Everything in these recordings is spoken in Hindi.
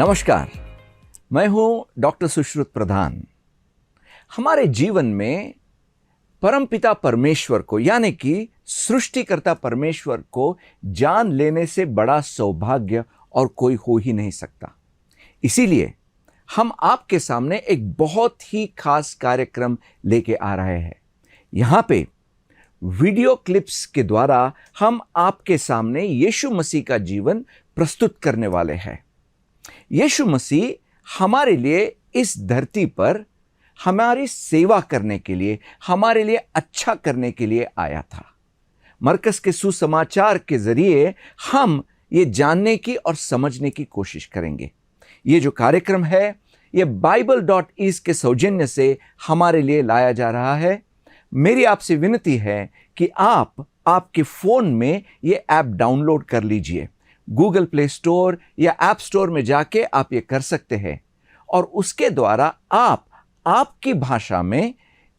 नमस्कार, मैं हूं डॉक्टर सुश्रुत प्रधान। हमारे जीवन में परमपिता परमेश्वर को यानी कि सृष्टिकर्ता परमेश्वर को जान लेने से बड़ा सौभाग्य और कोई हो ही नहीं सकता। इसीलिए हम आपके सामने एक बहुत ही खास कार्यक्रम लेके आ रहे हैं। यहां पे वीडियो क्लिप्स के द्वारा हम आपके सामने यीशु मसीह का जीवन प्रस्तुत करने वाले हैं। यीशु मसीह हमारे लिए इस धरती पर हमारी सेवा करने के लिए, हमारे लिए अच्छा करने के लिए आया था। मरकस के सुसमाचार के जरिए हम ये जानने की और समझने की कोशिश करेंगे। ये जो कार्यक्रम है ये bible.is के सौजन्य से हमारे लिए लाया जा रहा है। मेरी आपसे विनती है कि आप आपके फोन में ये ऐप डाउनलोड कर लीजिए। गूगल प्ले स्टोर या ऐप स्टोर में जाके आप ये कर सकते हैं और उसके द्वारा आप आपकी भाषा में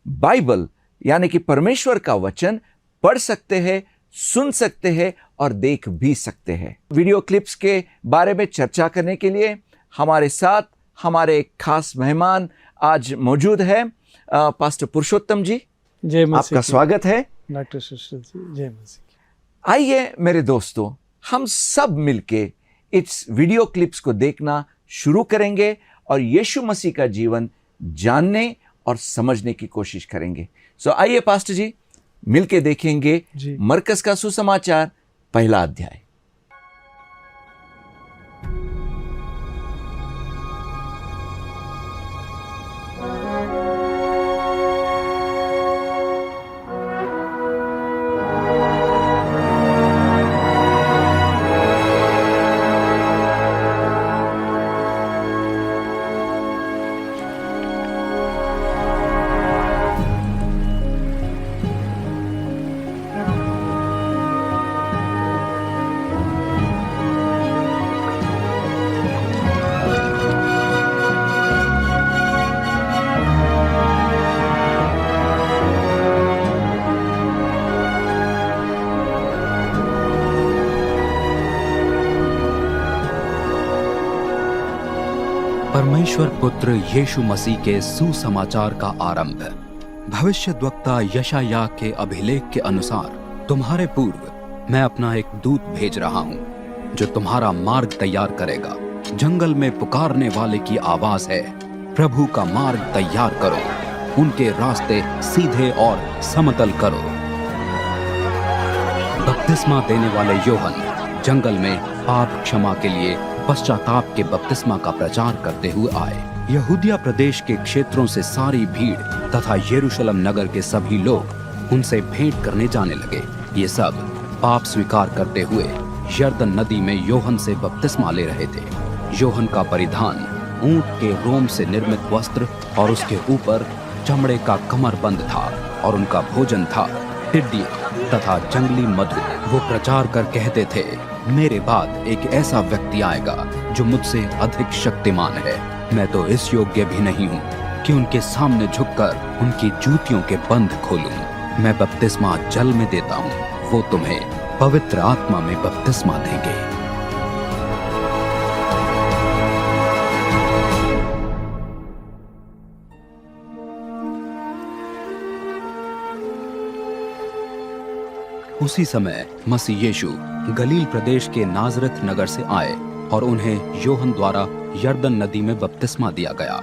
बाइबल यानी कि परमेश्वर का वचन पढ़ सकते हैं, सुन सकते हैं और देख भी सकते हैं। वीडियो क्लिप्स के बारे में चर्चा करने के लिए हमारे साथ हमारे एक खास मेहमान आज मौजूद है। पास्टर पुरुषोत्तम जी, जय मसीह, आपका स्वागत है। डॉक्टर सुश्रुत जी, जय मसीह। आइए मेरे दोस्तों, हम सब मिलके इस वीडियो क्लिप्स को देखना शुरू करेंगे और यीशु मसीह का जीवन जानने और समझने की कोशिश करेंगे। आइए पास्टर जी, मिलके देखेंगे मरकस का सुसमाचार पहला अध्याय। परमेश्वर पुत्र यीशु मसीह के सुसमाचार का आरंभ। भविष्यद्वक्ता यशायाह के अभिलेख के अनुसार तुम्हारे पूर्व मैं अपना एक दूत भेज रहा हूँ जो तुम्हारा मार्ग तैयार करेगा। जंगल में पुकारने वाले की आवाज है, प्रभु का मार्ग तैयार करो, उनके रास्ते सीधे और समतल करो। बपतिस्मा देने वाले यूहन्ना जंगल में पाप क्षमा के लिए पश्चाताप के बपतिस्मा का प्रचार करते हुए आए। यहूदिया प्रदेश के क्षेत्रों से सारी भीड़ तथा यरूशलेम नगर के सभी लोग उनसे भेंट करने जाने लगे। ये सब पाप स्वीकार करते हुए यरदन नदी में यूहन्ना से बपतिस्मा ले रहे थे। यूहन्ना का परिधान ऊंट के रोम से निर्मित वस्त्र और उसके ऊपर चमड़े का कमरबंद था और उनका भोजन था टिड्डियां तथा जंगली मधु। वो प्रचार कर कहते थे, मेरे बाद एक ऐसा व्यक्ति आएगा जो मुझसे अधिक शक्तिमान है। मैं तो इस योग्य भी नहीं हूँ कि उनके सामने झुककर उनकी जूतियों के बंध खोलूं। मैं बपतिस्मा जल में देता हूँ, वो तुम्हें पवित्र आत्मा में बपतिस्मा देंगे। उसी समय मसीह यीशु गलील प्रदेश के नाजरत नगर से आए और उन्हें यूहन्ना द्वारा यरदन नदी में बपतिस्मा दिया गया।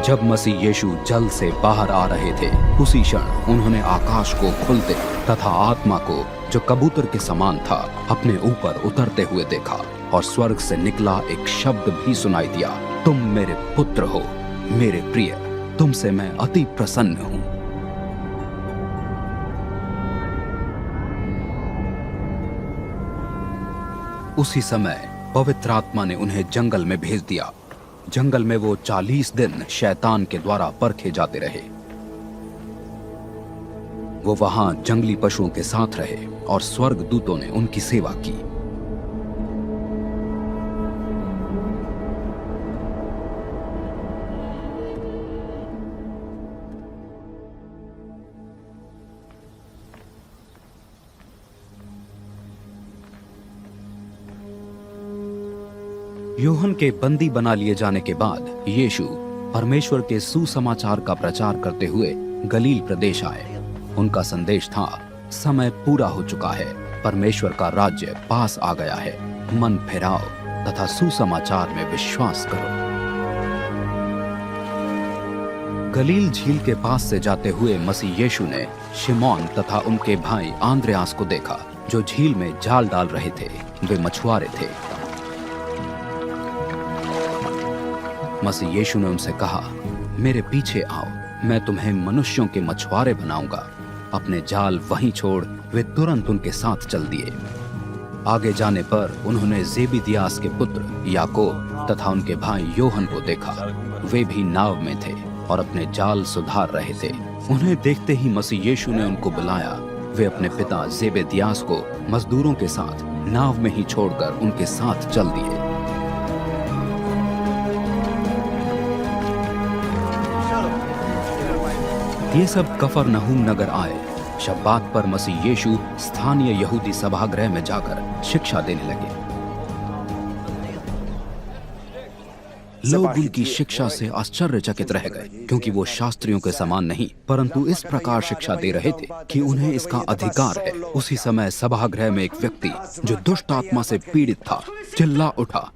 जब मसीह यीशु जल से बाहर आ रहे थे, उसी क्षण उन्होंने आकाश को खुलते तथा आत्मा को जो कबूतर के समान था अपने ऊपर उतरते हुए देखा और स्वर्ग से निकला एक शब्द भी सुनाई दिया, तुम मेरे पुत्र हो, मेरे प्रिय, तुमसे मैं अति प्रसन्न हूं। उसी समय पवित्र आत्मा ने उन्हें जंगल में भेज दिया। जंगल में वो 40 दिन शैतान के द्वारा परखे जाते रहे। वो वहां जंगली पशुओं के साथ रहे और स्वर्ग दूतों ने उनकी सेवा की। यूहन्ना के बंदी बना लिए जाने के बाद यीशु परमेश्वर के सुसमाचार का प्रचार करते हुए गलील प्रदेश आए। उनका संदेश था, समय पूरा हो चुका है, परमेश्वर का राज्य पास आ गया है, मन फिराओ तथा सुसमाचार में विश्वास करो। गलील झील के पास से जाते हुए मसीह यीशु ने शिमोन तथा उनके भाई आंद्रयास को देखा, जो झील में जाल डाल रहे थे। वे मछुआरे थे। मसीह यीशु ने उनसे कहा, मेरे पीछे आओ, मैं तुम्हें मनुष्यों के मछुआरे बनाऊंगा। अपने जाल वहीं छोड़ वे तुरंत उनके साथ चल दिए। आगे जाने पर उन्होंने जेबेदियास के पुत्र याकूब तथा उनके भाई यूहन्ना को देखा। वे भी नाव में थे और अपने जाल सुधार रहे थे। उन्हें देखते ही मसीह यीशु ने उनको बुलाया। वे अपने पिता जेबेदियास को मजदूरों के साथ नाव में ही छोड़कर उनके साथ चल दिए। ये सब कफरनहूम नगर आए। शब्बात पर मसीह यीशु स्थानीय यहूदी सभागृह में जाकर शिक्षा देने लगे। लोग उनकी शिक्षा से आश्चर्यचकित रह गए, क्योंकि वो शास्त्रियों के समान नहीं, परंतु इस प्रकार शिक्षा दे रहे थे कि उन्हें इसका अधिकार है। उसी समय सभागृह में एक व्यक्ति जो दुष्ट आत्मा से पीड़ित था चिल्ला उठा,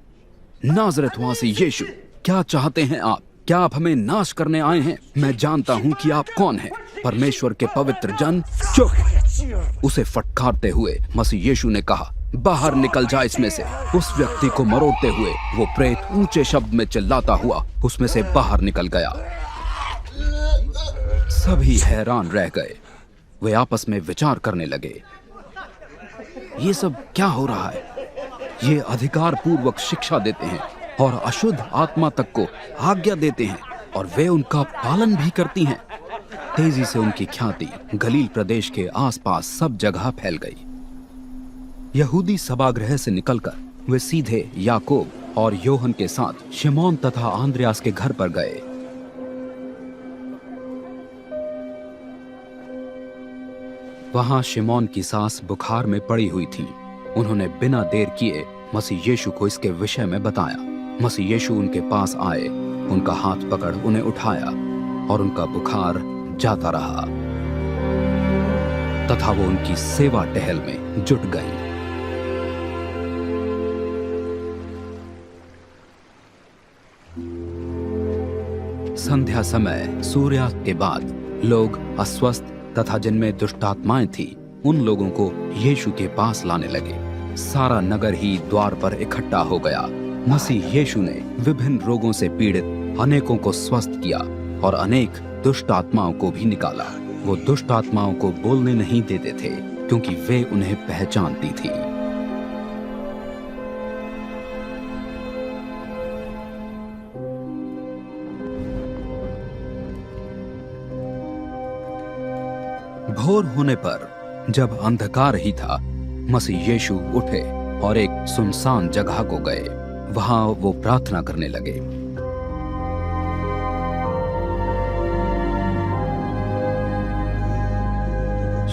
नाज़रेतवासी यीशु, क्या चाहते हैं आप? क्या आप हमें नाश करने आए हैं? मैं जानता हूँ कि आप कौन हैं, परमेश्वर के पवित्र जन। चुप! उसे फटकारते हुए मसीह यीशु ने कहा, बाहर निकल जा इसमें से। उस व्यक्ति को मरोड़ते हुए वो प्रेत ऊंचे शब्द में चिल्लाता हुआ उसमें से बाहर निकल गया। सभी हैरान रह गए। वे आपस में विचार करने लगे, ये सब क्या हो रहा है? ये अधिकार पूर्वक शिक्षा देते हैं और अशुद्ध आत्मा तक को आज्ञा देते हैं, और वे उनका पालन भी करती हैं। तेजी से उनकी ख्याति गलील प्रदेश के आसपास सब जगह फैल गई। यहूदी सभागृह से निकलकर वे सीधे याकूब और यूहन्ना के साथ शिमोन तथा आंद्रयास के घर पर गए। वहां शिमोन की सास बुखार में पड़ी हुई थी। उन्होंने बिना देर किए मसीह यीशु को इसके विषय में बताया। मसीह यीशु उनके पास आए, उनका हाथ पकड़ उन्हें उठाया और उनका बुखार जाता रहा तथा वो उनकी सेवा टहल में जुट गई। संध्या समय सूर्यास्त के बाद लोग अस्वस्थ तथा जिनमें दुष्टात्माएं थी, उन लोगों को यीशु के पास लाने लगे। सारा नगर ही द्वार पर इकट्ठा हो गया। मसीह यीशु ने विभिन्न रोगों से पीड़ित अनेकों को स्वस्थ किया और अनेक दुष्ट आत्माओं को भी निकाला। वो दुष्ट आत्माओं को बोलने नहीं देते थे, क्योंकि वे उन्हें पहचानती थी। भोर होने पर जब अंधकार ही था, मसीह यीशु उठे और एक सुनसान जगह को गए। वहां वो प्रार्थना करने लगे।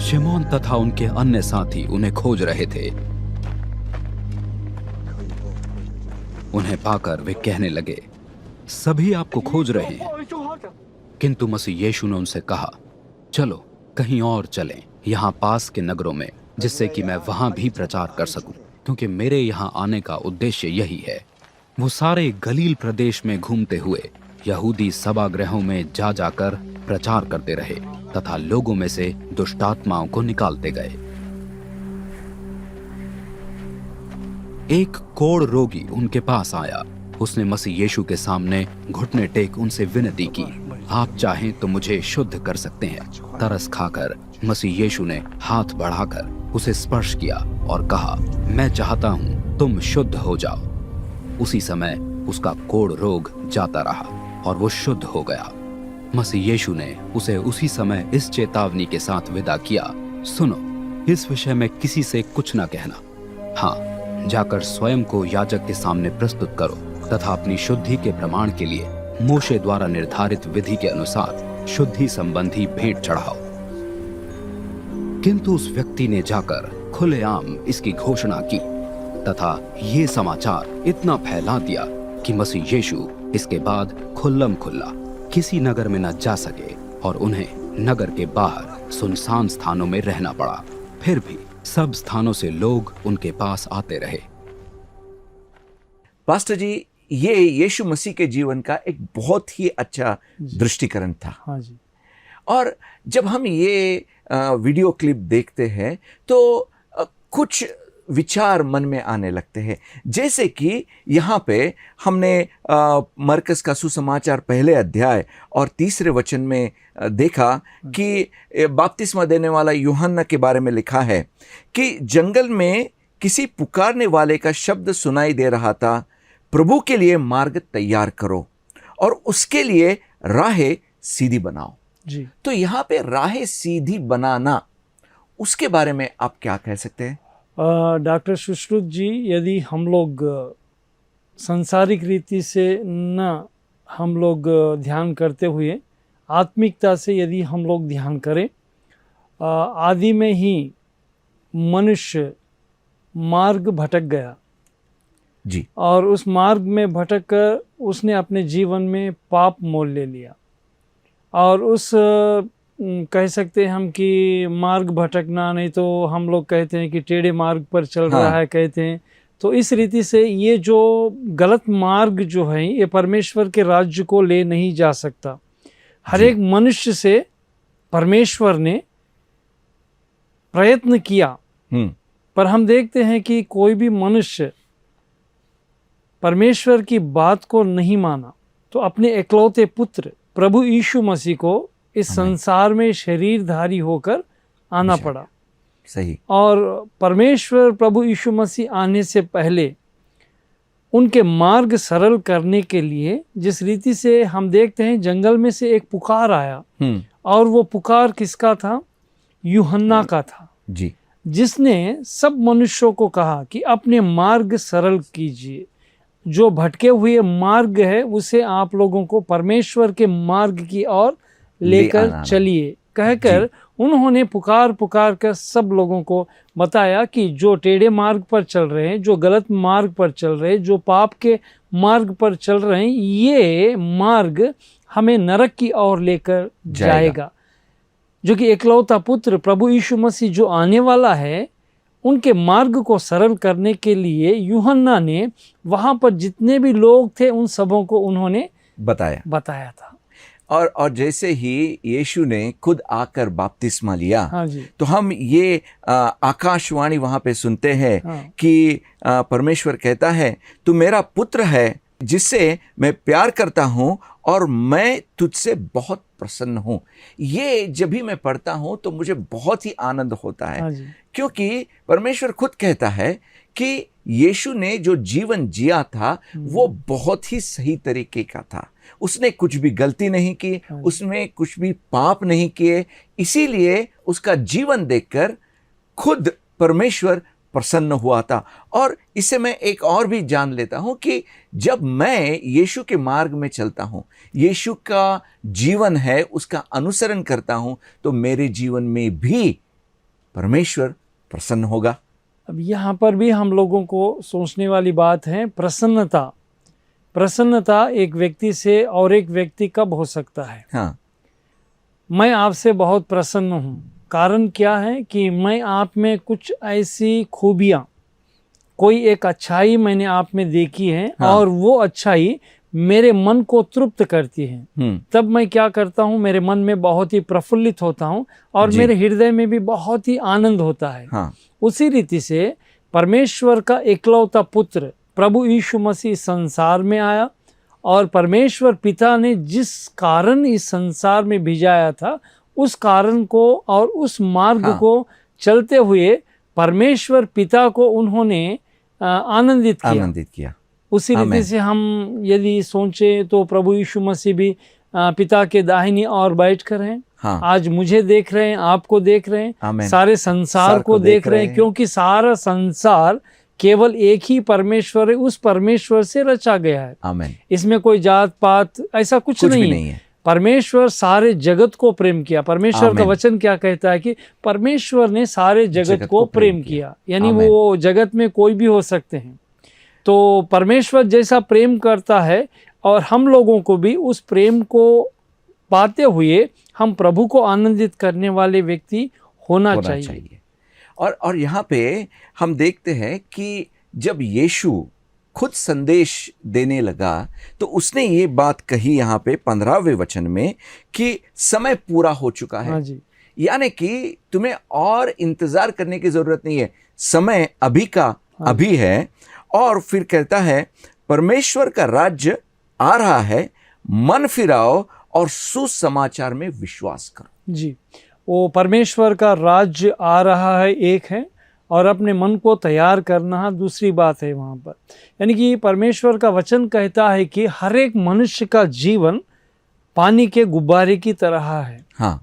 शिमोन तथा उनके अन्य साथी उन्हें खोज रहे थे। उन्हें पाकर वे कहने लगे, सभी आपको खोज रहे हैं। किंतु मसीह यीशु ने उनसे कहा, चलो कहीं और चलें, यहाँ पास के नगरों में, जिससे कि मैं वहां भी प्रचार कर सकूं, क्योंकि मेरे यहाँ आने का उद्देश्य यही है। वो सारे गलील प्रदेश में घूमते हुए यहूदी सभागृहों में जा जाकर प्रचार करते रहे तथा लोगों में से दुष्टात्माओं को निकालते गए। एक कोढ़ रोगी उनके पास आया। उसने मसीह यीशु के सामने घुटने टेक उनसे विनती की, आप चाहें तो मुझे शुद्ध कर सकते हैं। तरस खाकर मसीह यीशु ने हाथ बढ़ाकर उसे स्पर्श किया और कहा, मैं चाहता हूं तुम शुद्ध हो जाओ। उसी समय उसका कोढ़ रोग जाता रहा और वो शुद्ध हो गया। मसीह यीशु ने उसे उसी समय इस चेतावनी के साथ विदा किया, सुनो, इस विषय में किसी से कुछ न कहना। हाँ, जाकर स्वयं को याजक के सामने प्रस्तुत करो तथा अपनी शुद्धि के प्रमाण के लिए मूसे द्वारा निर्धारित विधि के अनुसार शुद्धि संबंधी भेंट चढ़ाओ। किंतु उस व्यक्ति ने जाकर खुलेआम इसकी घोषणा की, तथा ये समाचार इतना फैला दिया कि मसीह यीशु इसके बाद खुल्लम खुल्ला किसी नगर में न जा सके और उन्हें नगर के बाहर सुनसान स्थानों में रहना पड़ा। फिर भी सब स्थानों से लोग उनके पास आते रहे। पास्टर जी, ये यीशु मसीह के जीवन का एक बहुत ही अच्छा दृष्टिकरण था। हाँ जी। और जब हम ये वीडियो क्लिप देखते हैं तो कुछ विचार मन में आने लगते हैं, जैसे कि यहाँ पे हमने मरकस का सुसमाचार पहले अध्याय और 3 वचन में देखा कि बपतिस्मा देने वाला यूहन्ना के बारे में लिखा है कि जंगल में किसी पुकारने वाले का शब्द सुनाई दे रहा था, प्रभु के लिए मार्ग तैयार करो और उसके लिए राहें सीधी बनाओ। जी। तो यहाँ पे राहें सीधी बनाना, उसके बारे में आप क्या कह सकते हैं? डॉक्टर सुश्रुत जी, यदि हम लोग सांसारिक रीति से न हम लोग ध्यान करते हुए आत्मिकता से यदि हम लोग ध्यान करें, आदि में ही मनुष्य मार्ग भटक गया जी। और उस मार्ग में भटक कर उसने अपने जीवन में पाप मोल ले लिया। और उस कह सकते हैं हम कि मार्ग भटकना, नहीं तो हम लोग कहते हैं कि टेढ़े मार्ग पर चल रहा है कहते हैं। तो इस रीति से ये जो गलत मार्ग जो है ये परमेश्वर के राज्य को ले नहीं जा सकता। हर एक मनुष्य से परमेश्वर ने प्रयत्न किया, पर हम देखते हैं कि कोई भी मनुष्य परमेश्वर की बात को नहीं माना, तो अपने इकलौते पुत्र प्रभु यीशु मसीह को इस संसार में शरीरधारी होकर आना पड़ा। सही। और परमेश्वर प्रभु यीशु मसीह आने से पहले उनके मार्ग सरल करने के लिए जिस रीति से हम देखते हैं, जंगल में से एक पुकार आया और वो पुकार किसका था? यूहन्ना का था जी, जिसने सब मनुष्यों को कहा कि अपने मार्ग सरल कीजिए, जो भटके हुए मार्ग है उसे आप लोगों को परमेश्वर के मार्ग की ओर लेकर चलिए कहकर उन्होंने पुकार कर सब लोगों को बताया कि जो टेढ़े मार्ग पर चल रहे हैं, जो गलत मार्ग पर चल रहे हैं, जो पाप के मार्ग पर चल रहे हैं, ये मार्ग हमें नरक की ओर लेकर जाएगा। जो कि इकलौता पुत्र प्रभु यीशु मसीह जो आने वाला है, उनके मार्ग को सरल करने के लिए यूहन्ना ने वहाँ पर जितने भी लोग थे उन सबों को उन्होंने बताया था। और जैसे ही यीशु ने खुद आकर बपतिस्मा लिया, हाँ जी। तो हम ये आकाशवाणी वहाँ पे सुनते हैं कि परमेश्वर कहता है, तू मेरा पुत्र है जिससे मैं प्यार करता हूँ और मैं तुझसे बहुत प्रसन्न हूँ। ये जब भी मैं पढ़ता हूँ तो मुझे बहुत ही आनंद होता है, क्योंकि परमेश्वर खुद कहता है कि यीशु ने जो जीवन जिया था वो बहुत ही सही तरीके का था। उसने कुछ भी गलती नहीं की, उसमें कुछ भी पाप नहीं किए, इसीलिए उसका जीवन देखकर खुद परमेश्वर प्रसन्न हुआ था। और इससे मैं एक और भी जान लेता हूं कि जब मैं यीशु के मार्ग में चलता हूं, यीशु का जीवन है उसका अनुसरण करता हूं, तो मेरे जीवन में भी परमेश्वर प्रसन्न होगा। अब यहाँ पर भी हम लोगों को सोचने वाली बात है, प्रसन्नता एक व्यक्ति से और एक व्यक्ति कब हो सकता है? हाँ। मैं आपसे बहुत प्रसन्न हूँ, कारण क्या है कि मैं आप में कुछ ऐसी खूबियाँ, कोई एक अच्छाई मैंने आप में देखी है, और वो अच्छाई मेरे मन को तृप्त करती है। तब मैं क्या करता हूँ, मेरे मन में बहुत ही प्रफुल्लित होता हूँ और मेरे हृदय में भी बहुत ही आनंद होता है। उसी रीति से परमेश्वर का इकलौता पुत्र प्रभु यीशु मसीह संसार में आया और परमेश्वर पिता ने जिस कारण इस संसार में भेजाया था, उस कारण को और उस मार्ग को चलते हुए परमेश्वर पिता को उन्होंने आनंदित किया। उसी रीति से हम यदि सोचें तो प्रभु यीशु मसीह भी पिता के दाहिनी ओर बैठकर हैं। आज मुझे देख रहे हैं, आपको देख रहे हैं, सारे संसार को देख रहे हैं, क्योंकि सारा संसार केवल एक ही परमेश्वर है, उस परमेश्वर से रचा गया है। इसमें कोई जात पात ऐसा कुछ नहीं है। परमेश्वर सारे जगत को प्रेम किया। परमेश्वर का आमीन। वचन क्या कहता है कि परमेश्वर ने सारे जगत को प्रेम किया, यानी आमीन। वो जगत में कोई भी हो सकते हैं। तो परमेश्वर जैसा प्रेम करता है और हम लोगों को भी उस प्रेम को पाते हुए हम प्रभु को आनंदित करने वाले व्यक्ति होना चाहिए। और यहाँ पे हम देखते हैं कि जब यीशु खुद संदेश देने लगा तो उसने ये बात कही यहाँ पे 15वें वचन में कि समय पूरा हो चुका है। हाँ जी, यानी कि तुम्हें और इंतजार करने की जरूरत नहीं है, समय अभी का अभी है। और फिर कहता है परमेश्वर का राज्य आ रहा है, मन फिराओ और सुसमाचार में विश्वास करो। जी, वो परमेश्वर का राज्य आ रहा है एक है, और अपने मन को तैयार करना दूसरी बात है वहाँ पर। यानी कि परमेश्वर का वचन कहता है कि हर एक मनुष्य का जीवन पानी के गुब्बारे की तरह है। हाँ,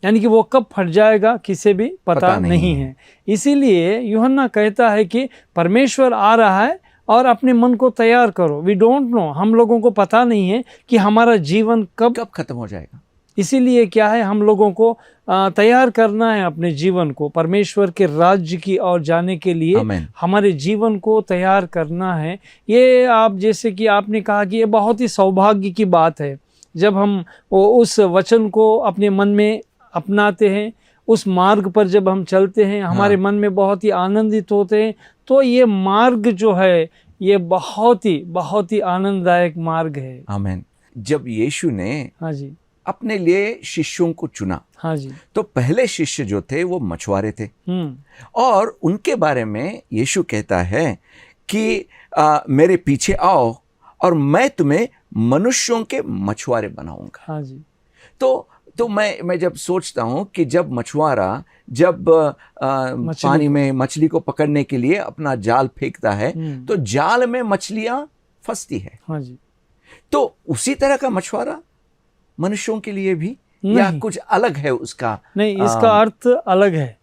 यानी कि वो कब फट जाएगा किसे भी पता नहीं है। इसीलिए यूहन्ना कहता है कि परमेश्वर आ रहा है और अपने मन को तैयार करो। वी डोंट नो, हम लोगों को पता नहीं है कि हमारा जीवन कब खत्म हो जाएगा। इसीलिए क्या है, हम लोगों को तैयार करना है अपने जीवन को परमेश्वर के राज्य की ओर जाने के लिए। आमीन। हमारे जीवन को तैयार करना है। ये आप जैसे कि आपने कहा कि ये बहुत ही सौभाग्य की बात है जब हम उस वचन को अपने मन में अपनाते हैं, उस मार्ग पर जब हम चलते हैं, हमारे मन में बहुत ही आनंदित होते हैं। तो ये मार्ग जो है ये बहुत ही आनंददायक मार्ग है। आमीन। जब यीशु ने हाँ जी, अपने लिए शिष्यों को चुना, हाँ जी, तो पहले शिष्य जो थे वो मछुआरे थे। और उनके बारे में यीशु कहता है कि मेरे पीछे आओ और मैं तुम्हें मनुष्यों के मछुआरे बनाऊंगा। हाँ जी। तो मैं जब सोचता हूँ कि जब मछुआरा जब पानी में मछली को पकड़ने के लिए अपना जाल फेंकता है तो जाल में मछलियां फंसती है। हाँ जी। तो उसी तरह का मछुआरा मनुष्यों के लिए भी या कुछ अलग है उसका? नहीं, इसका अर्थ अलग है।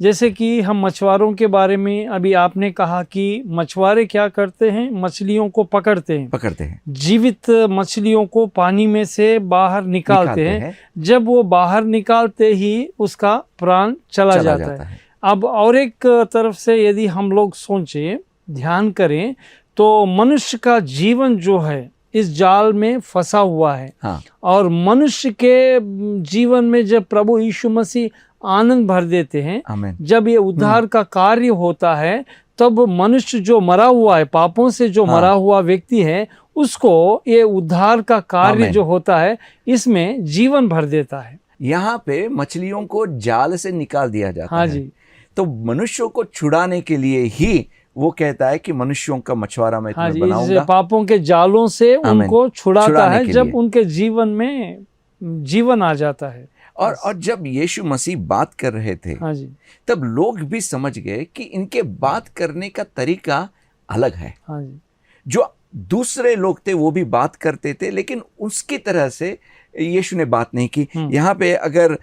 जैसे कि हम मछुआरों के बारे में अभी आपने कहा कि मछुआरे क्या करते हैं, मछलियों को पकड़ते हैं, जीवित मछलियों को पानी में से बाहर निकालते हैं। जब वो बाहर निकालते ही उसका प्राण चला जाता है। अब और एक तरफ से यदि हम लोग सोचें, ध्यान करें, तो मनुष्य का जीवन जो है इस जाल में फंसा हुआ है। हाँ। और मनुष्य के जीवन में जब प्रभु यीशु मसीह आनंद भर देते हैं, जब ये उद्धार का कार्य होता है, तब मनुष्य जो मरा हुआ है, पापों से जो मरा हुआ व्यक्ति है, उसको ये उद्धार का कार्य जो होता है इसमें जीवन भर देता है। यहाँ पे मछलियों को जाल से निकाल दिया जाता है। जी। तो मनुष्यों को छुड़ाने के लिए ही वो कहता है कि मनुष्यों का मछुआरा मैं तुम्हें बनाऊंगा। पापों के जालों से उनको छुड़ाता है जब उनके जीवन में जीवन आ जाता है। और जब यीशु मसीह बात कर रहे थे, हाँ जी, तब लोग भी समझ गए कि इनके बात करने का तरीका अलग है। हाँ जी। जो दूसरे लोग थे वो भी बात करते थे, लेकिन उसकी तरह से यीशु ने बात नहीं की। यहाँ पे अगर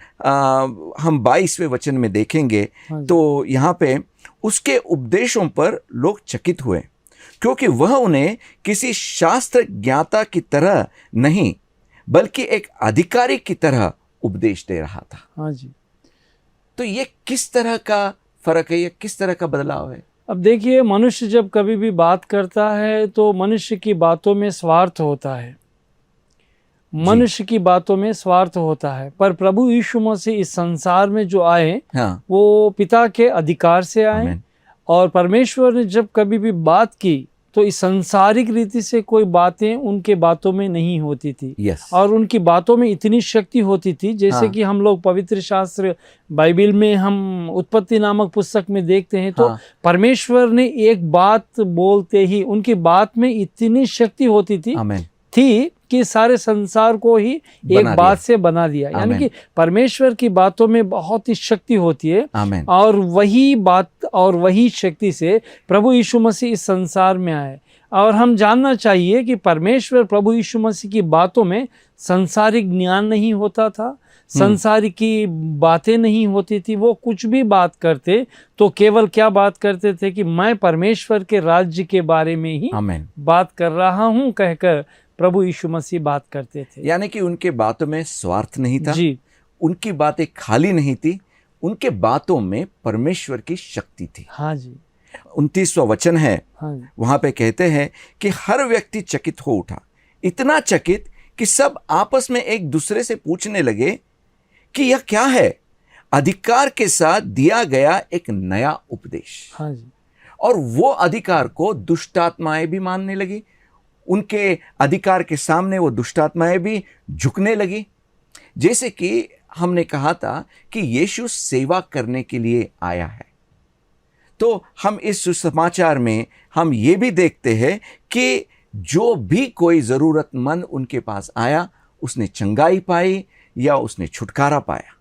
हम 22वें वचन में देखेंगे तो यहाँ पे उसके उपदेशों पर लोग चकित हुए, क्योंकि वह उन्हें किसी शास्त्र ज्ञाता की तरह नहीं बल्कि एक अधिकारी की तरह उपदेश दे रहा था। हाँ जी। तो ये किस तरह का फर्क है, ये किस तरह का बदलाव है? अब देखिए, मनुष्य जब कभी भी बात करता है तो मनुष्य की बातों में स्वार्थ होता है, मनुष्य की बातों में स्वार्थ होता है। पर प्रभु यीशु मसीह इस संसार में जो आए, वो पिता के अधिकार से आए। और परमेश्वर ने जब कभी भी बात की तो इस संसारिक रीति से कोई बातें उनके बातों में नहीं होती थी। और उनकी बातों में इतनी शक्ति होती थी, जैसे कि हम लोग पवित्र शास्त्र बाइबल में हम उत्पत्ति नामक पुस्तक में देखते हैं, तो परमेश्वर ने एक बात बोलते ही उनकी बात में इतनी शक्ति होती थी कि सारे संसार को ही एक बात से बना दिया। यानी कि परमेश्वर की बातों में बहुत ही शक्ति होती है। और वही बात और वही शक्ति से प्रभु यीशु मसीह इस संसार में आए। और हम जानना चाहिए कि परमेश्वर प्रभु यीशु मसीह की बातों में संसारिक ज्ञान नहीं होता था, संसारिक की बातें नहीं होती थी। वो कुछ भी बात करते तो केवल क्या बात करते थे कि मैं परमेश्वर के राज्य के बारे में ही बात कर रहा हूँ कहकर प्रभु यीशु मसीह बात करते थे। यानी कि उनके बातों में स्वार्थ नहीं था, जी उनकी बातें खाली नहीं थी, उनके बातों में परमेश्वर की शक्ति थी। हाँ जी 29वां वचन है, हाँ जी वहां पे कहते हैं कि हर व्यक्ति चकित हो उठा, इतना चकित कि सब आपस में एक दूसरे से पूछने लगे कि यह क्या है, अधिकार के साथ दिया गया एक नया उपदेश। हाँ जी और वो अधिकार को दुष्टात्माएं भी मानने लगी, उनके अधिकार के सामने वो दुष्टात्माएं भी झुकने लगी। जैसे कि हमने कहा था कि यीशु सेवा करने के लिए आया है, तो हम इस सुसमाचार में हम ये भी देखते हैं कि जो भी कोई ज़रूरतमंद उनके पास आया, उसने चंगाई पाई या उसने छुटकारा पाया।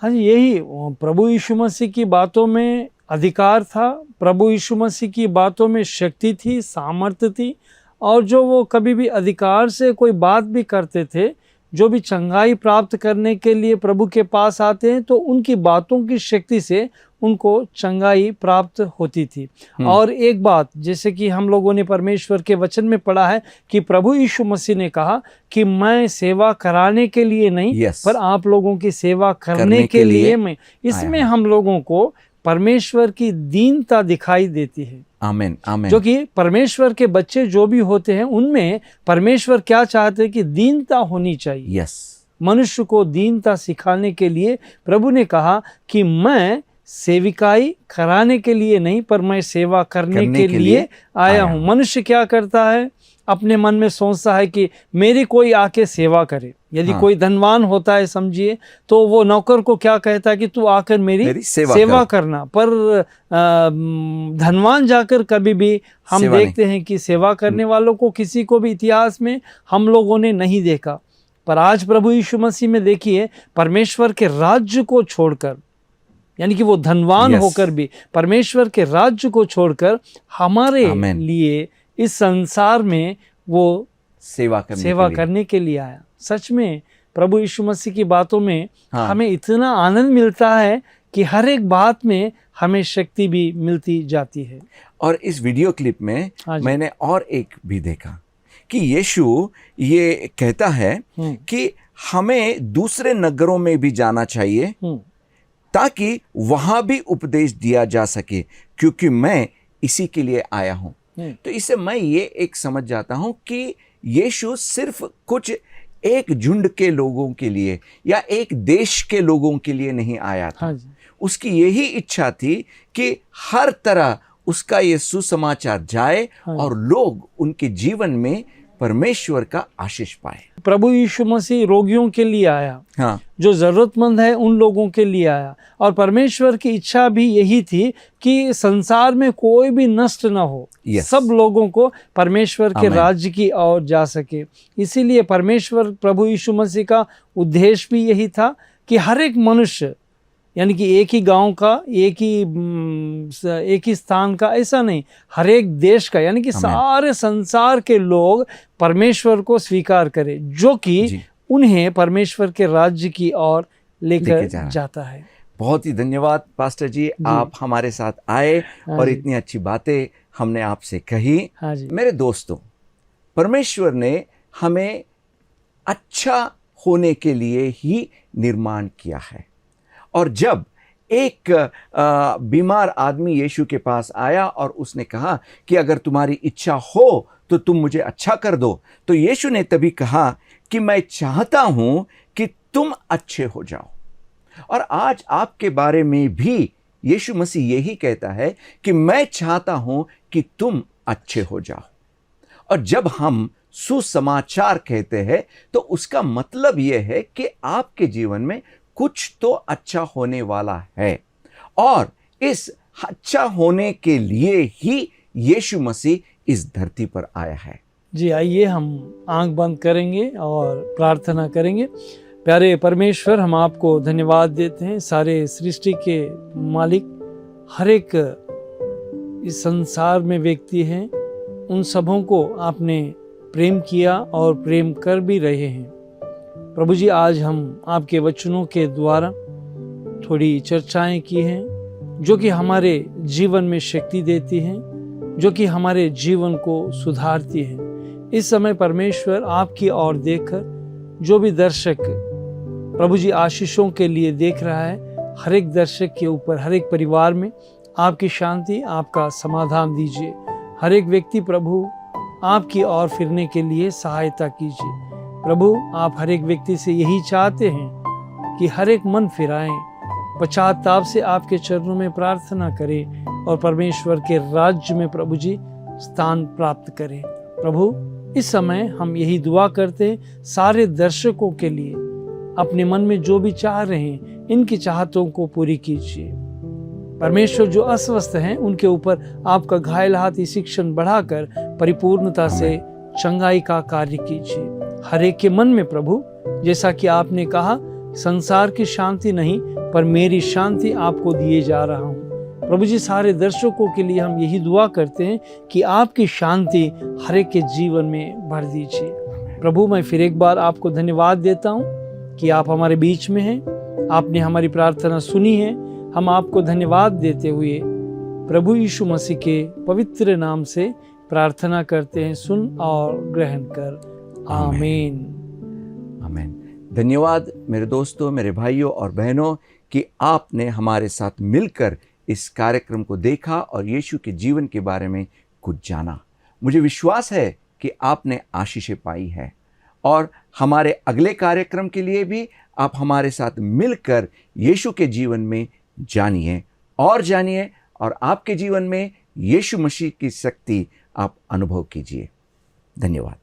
हाँ जी, यही प्रभु यीशु मसीह की बातों में अधिकार था, प्रभु यीशु मसीह की बातों में शक्ति थी, सामर्थ्य थी। और जो वो कभी भी अधिकार से कोई बात भी करते थे, जो भी चंगाई प्राप्त करने के लिए प्रभु के पास आते हैं, तो उनकी बातों की शक्ति से उनको चंगाई प्राप्त होती थी। और एक बात, जैसे कि हम लोगों ने परमेश्वर के वचन में पढ़ा है कि प्रभु यीशु मसीह ने कहा कि मैं सेवा कराने के लिए नहीं, Yes. पर आप लोगों की सेवा करने के लिए मैं। इसमें हम लोगों को परमेश्वर की दीनता दिखाई देती है। आमीन आमीन। जो कि परमेश्वर के बच्चे जो भी होते हैं, उनमें परमेश्वर क्या चाहते हैं कि दीनता होनी चाहिए। यस, मनुष्य को दीनता सिखाने के लिए प्रभु ने कहा कि मैं सेविकाई कराने के लिए नहीं, पर मैं सेवा करने के लिए आया हूँ। मनुष्य क्या करता है, अपने मन में सोचता है कि मेरी कोई आके सेवा करे। यदि कोई धनवान होता है, समझिए, तो वो नौकर को क्या कहता है कि तू आकर मेरी सेवा करना। पर धनवान जाकर कभी भी हम देखते हैं कि सेवा करने वालों को किसी को भी इतिहास में हम लोगों ने नहीं देखा। पर आज प्रभु यीशु मसीह में देखिए, परमेश्वर के राज्य को छोड़कर, यानी कि वो धनवान होकर भी परमेश्वर के राज्य को छोड़कर हमारे लिए इस संसार में वो सेवा करने के लिए आया। सच में प्रभु यीशु मसीह की बातों में हमें इतना आनंद मिलता है कि हर एक बात में हमें शक्ति भी मिलती जाती है। और इस वीडियो क्लिप में मैंने और एक भी देखा कि यीशु ये कहता है कि हमें दूसरे नगरों में भी जाना चाहिए ताकि वहां भी उपदेश दिया जा सके, क्योंकि मैं इसी के लिए आया हूं। तो इससे मैं ये एक समझ जाता हूं कि यीशु सिर्फ कुछ एक झुंड के लोगों के लिए या एक देश के लोगों के लिए नहीं आया था। उसकी यही इच्छा थी कि हर तरह उसका ये सुसमाचार जाए और लोग उनके जीवन में परमेश्वर का आशीष पाए। प्रभु यीशु मसीह रोगियों के लिए आया, जो जरूरतमंद है उन लोगों के लिए आया। और परमेश्वर की इच्छा भी यही थी कि संसार में कोई भी नष्ट ना हो, सब लोगों को परमेश्वर के राज्य की ओर जा सके। इसीलिए परमेश्वर प्रभु यीशु मसीह का उद्देश्य भी यही था कि हर एक मनुष्य, यानी कि एक ही गांव का, एक ही स्थान का, ऐसा नहीं, हर एक देश का, यानी कि सारे संसार के लोग परमेश्वर को स्वीकार करें, जो कि उन्हें परमेश्वर के राज्य की ओर लेकर जाता है। बहुत ही धन्यवाद पास्टर जी, आप हमारे साथ आए और इतनी अच्छी बातें हमने आपसे कही। मेरे दोस्तों, परमेश्वर ने हमें अच्छा होने के लिए ही निर्माण किया है। और जब एक बीमार आदमी यीशु के पास आया और उसने कहा कि अगर तुम्हारी इच्छा हो तो तुम मुझे अच्छा कर दो, तो यीशु ने तभी कहा कि मैं चाहता हूं कि तुम अच्छे हो जाओ। और आज आपके बारे में भी यीशु मसीह यही कहता है कि मैं चाहता हूं कि तुम अच्छे हो जाओ। और जब हम सुसमाचार कहते हैं तो उसका मतलब यह है कि आपके जीवन में कुछ तो अच्छा होने वाला है, और इस अच्छा होने के लिए ही यीशु मसीह इस धरती पर आया है। जी, आइए हम आंख बंद करेंगे और प्रार्थना करेंगे। प्यारे परमेश्वर, हम आपको धन्यवाद देते हैं, सारे सृष्टि के मालिक, हर एक इस संसार में व्यक्ति हैं, उन सबों को आपने प्रेम किया और प्रेम कर भी रहे हैं। प्रभु जी, आज हम आपके वचनों के द्वारा थोड़ी चर्चाएं की हैं, जो कि हमारे जीवन में शक्ति देती हैं, जो कि हमारे जीवन को सुधारती हैं। इस समय परमेश्वर आपकी ओर देखकर जो भी दर्शक प्रभु जी आशीषों के लिए देख रहा है, हर एक दर्शक के ऊपर, हर एक परिवार में आपकी शांति, आपका समाधान दीजिए। हर एक व्यक्ति प्रभु आपकी ओर फिरने के लिए सहायता कीजिए। प्रभु आप हर एक व्यक्ति से यही चाहते हैं कि हर एक मन फिराएं, पश्चाताप से आपके चरणों में प्रार्थना करें और परमेश्वर के राज्य में प्रभु जी स्थान प्राप्त करें। प्रभु इस समय हम यही दुआ करते हैं सारे दर्शकों के लिए, अपने मन में जो भी चाह रहे हैं इनकी चाहतों को पूरी कीजिए। परमेश्वर जो अस्वस्थ हैं उनके ऊपर आपका घायल हाथ इसी क्षण बढ़ाकर परिपूर्णता से चंगाई का कार्य कीजिए। हर एक के मन में प्रभु, जैसा कि आपने कहा, संसार की शांति नहीं पर मेरी शांति आपको दिए जा रहा हूँ। प्रभु जी सारे दर्शकों के लिए हम यही दुआ करते हैं कि आपकी शांति हर एक के जीवन में भर दीजिए। प्रभु मैं फिर एक बार आपको धन्यवाद देता हूँ कि आप हमारे बीच में हैं, आपने हमारी प्रार्थना सुनी है। हम आपको धन्यवाद देते हुए प्रभु यीशु मसीह के पवित्र नाम से प्रार्थना करते हैं, सुन और ग्रहण कर। आमीन। आमीन। धन्यवाद मेरे दोस्तों, मेरे भाइयों और बहनों कि आपने हमारे साथ मिलकर इस कार्यक्रम को देखा और यीशु के जीवन के बारे में कुछ जाना। मुझे विश्वास है कि आपने आशीषें पाई है और हमारे अगले कार्यक्रम के लिए भी आप हमारे साथ मिलकर यीशु के जीवन में जानिए और आपके जीवन में यीशु मसीह की शक्ति आप अनुभव कीजिए। धन्यवाद।